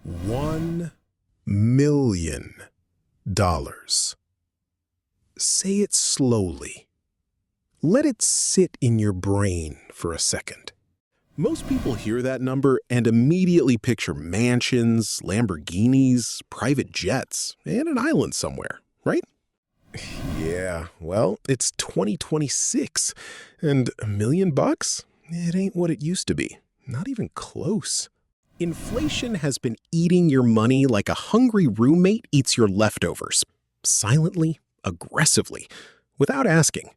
$1 million. Say it slowly. Let it sit in your brain for a second. Most people hear that number and immediately picture mansions, Lamborghinis, private jets, and an island somewhere, right? Yeah, well, it's 2026, and $1 million? It ain't what it used to be. Not even close. Inflation has been eating your money like a hungry roommate eats your leftovers. Silently, aggressively, without asking.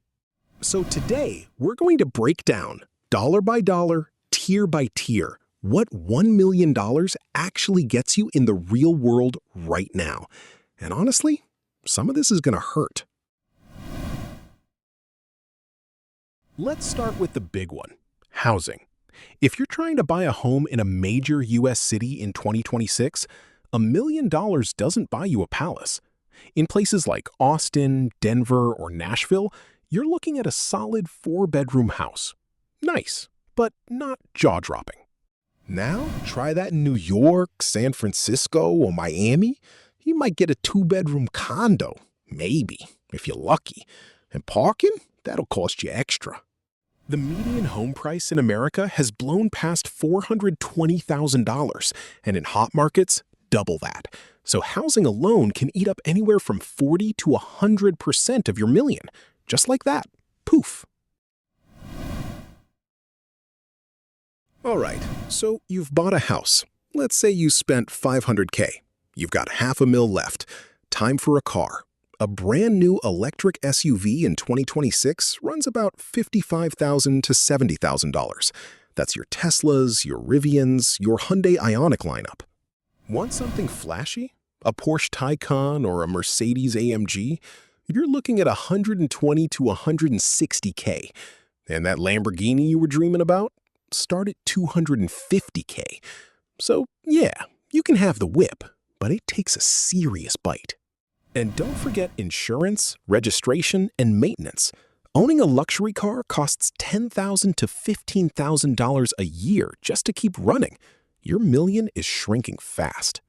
So today, we're going to break down, dollar by dollar, tier by tier, what $1 million actually gets you in the real world right now. And honestly, some of this is going to hurt. Let's start with the big one, housing. If you're trying to buy a home in a major U.S. city in 2026, $1 million doesn't buy you a palace. In places like Austin, Denver, or Nashville, you're looking at a solid 4-bedroom house. Nice, but not jaw-dropping. Now, try that in New York, San Francisco, or Miami. You might get a 2-bedroom condo, maybe, if you're lucky. And parking, that'll cost you extra. The median home price in America has blown past $420,000, and in hot markets, double that. So housing alone can eat up anywhere from 40 to 100% of your million. Just like that. Poof. All right, so you've bought a house. Let's say you spent $500K. You've got $500,000 left. Time for a car. A brand new electric SUV in 2026 runs about $55,000 to $70,000. That's your Teslas, your Rivians, your Hyundai Ioniq lineup. Want something flashy? A Porsche Taycan or a Mercedes AMG? You're looking at $120 to $160K. And that Lamborghini you were dreaming about? Start at $250K. So yeah, you can have the whip, but it takes a serious bite. And don't forget insurance, registration, and maintenance. Owning a luxury car costs $10,000 to $15,000 a year just to keep running. Your million is shrinking fast.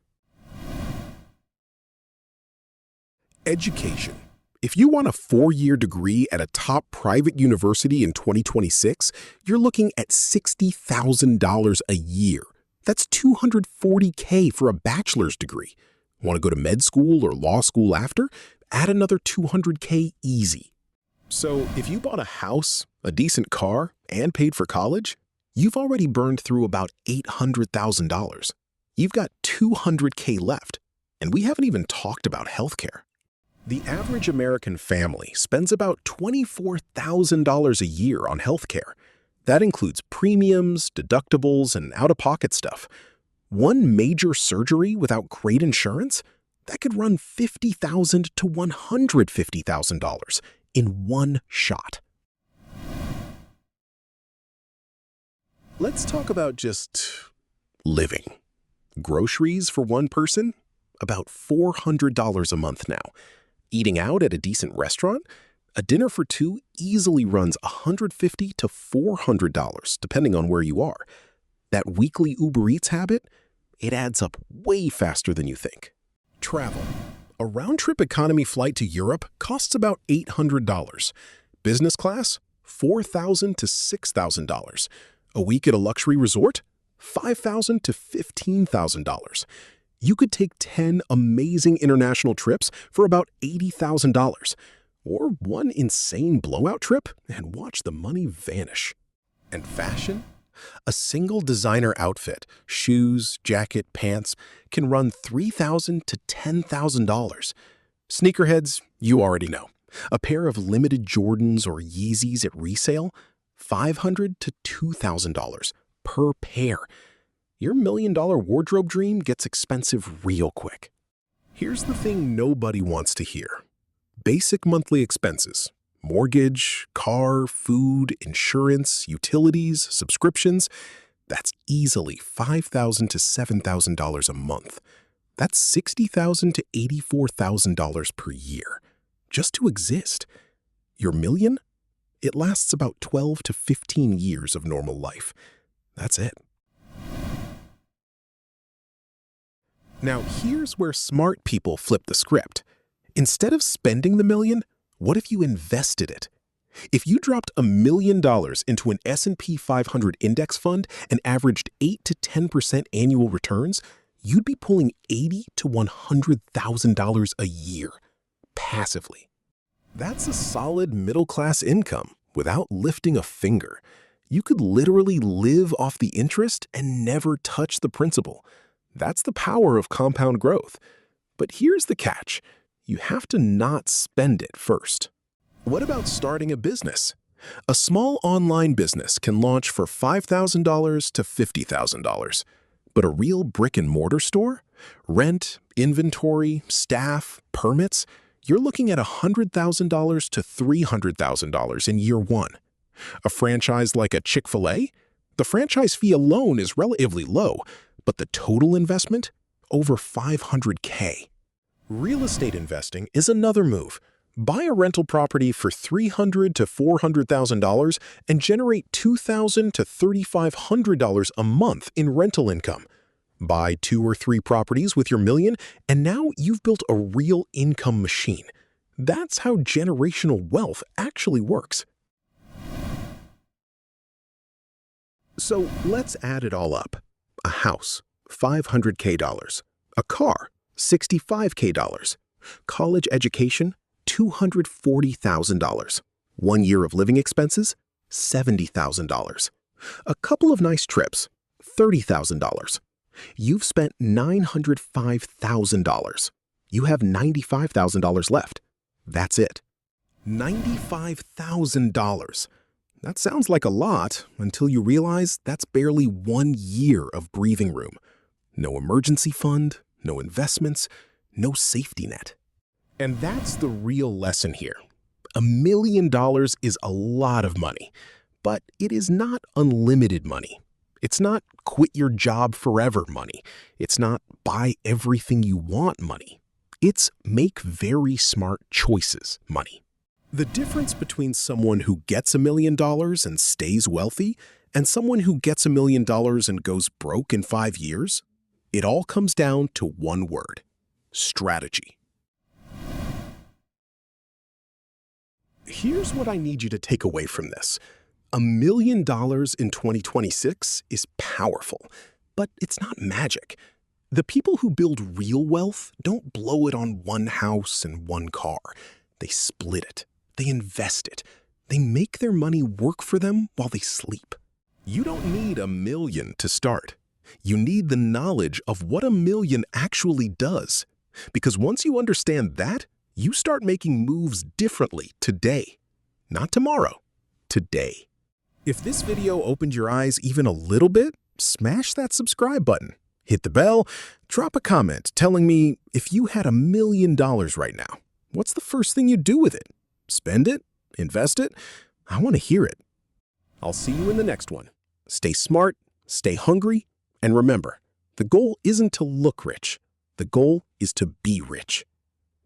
Education. If you want a 4-year degree at a top private university in 2026, you're looking at $60,000 a year. That's $240K for a bachelor's degree. Want to go to med school or law school after? Add another $200K easy. So if you bought a house, a decent car, and paid for college, you've already burned through about $800,000. You've got $200K left, and we haven't even talked about healthcare. The average American family spends about $24,000 a year on healthcare. That includes premiums, deductibles, and out-of-pocket stuff. One major surgery without great insurance? That could run $50,000 to $150,000 in one shot. Let's talk about just living. Groceries for one person? About $400 a month now. Eating out at a decent restaurant? A dinner for two easily runs $150 to $400, depending on where you are. That weekly Uber Eats habit? It adds up way faster than you think. Travel. A round-trip economy flight to Europe costs about $800. Business class? $4,000 to $6,000. A week at a luxury resort? $5,000 to $15,000. You could take 10 amazing international trips for about $80,000. Or one insane blowout trip and watch the money vanish. And fashion? A single designer outfit, shoes, jacket, pants, can run $3,000 to $10,000. Sneakerheads, you already know. A pair of limited Jordans or Yeezys at resale? $500 to $2,000 per pair. Your $1 million wardrobe dream gets expensive real quick. Here's the thing nobody wants to hear. Basic monthly expenses. Mortgage, car, food, insurance, utilities, subscriptions. That's easily $5,000 to $7,000 a month. That's $60,000 to $84,000 per year. Just to exist. Your million? It lasts about 12 to 15 years of normal life. That's it. Now, here's where smart people flip the script. Instead of spending the million, what if you invested it? If you dropped $1 million into an S&P 500 index fund and averaged 8 to 10% annual returns, you'd be pulling $80 to $100,000 a year, passively. That's a solid middle-class income without lifting a finger. You could literally live off the interest and never touch the principal. That's the power of compound growth. But here's the catch. You have to not spend it first. What about starting a business? A small online business can launch for $5,000 to $50,000. But a real brick-and-mortar store? Rent, inventory, staff, permits? You're looking at $100,000 to $300,000 in year one. A franchise like a Chick-fil-A? The franchise fee alone is relatively low, but the total investment? Over $500K. Real estate investing is another move. Buy a rental property for $300,000 to $400,000 and generate $2,000 to $3,500 a month in rental income. Buy 2 or 3 properties with your million, and now you've built a real income machine. That's how generational wealth actually works. So let's add it all up. A house, $500K. A car, $65K. College education, $240,000. 1 year of living expenses, $70,000. A couple of nice trips, $30,000. You've spent $905,000. You have $95,000 left. That's it. $95,000. That sounds like a lot until you realize that's barely 1 year of breathing room. No emergency fund, no investments, no safety net. And that's the real lesson here. $1 million is a lot of money, but it is not unlimited money. It's not quit your job forever money. It's not buy everything you want money. It's make very smart choices money. The difference between someone who gets $1 million and stays wealthy and someone who gets $1 million and goes broke in 5 years, it all comes down to one word: strategy. Here's what I need you to take away from this. $1 million in 2026 is powerful, but it's not magic. The people who build real wealth don't blow it on one house and one car. They split it. They invest it. They make their money work for them while they sleep. You don't need $1 million to start. You need the knowledge of what $1 million actually does. Because once you understand that, you start making moves differently today. Not tomorrow, today. If this video opened your eyes even a little bit, smash that subscribe button. Hit the bell, drop a comment telling me if you had $1 million right now, what's the first thing you'd do with it? Spend it? Invest it? I want to hear it. I'll see you in the next one. Stay smart, stay hungry, and remember, the goal isn't to look rich. The goal is to be rich.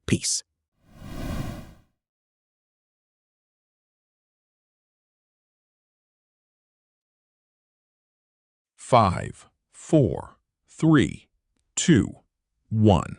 Peace. 5, 4, 3, 2, 1.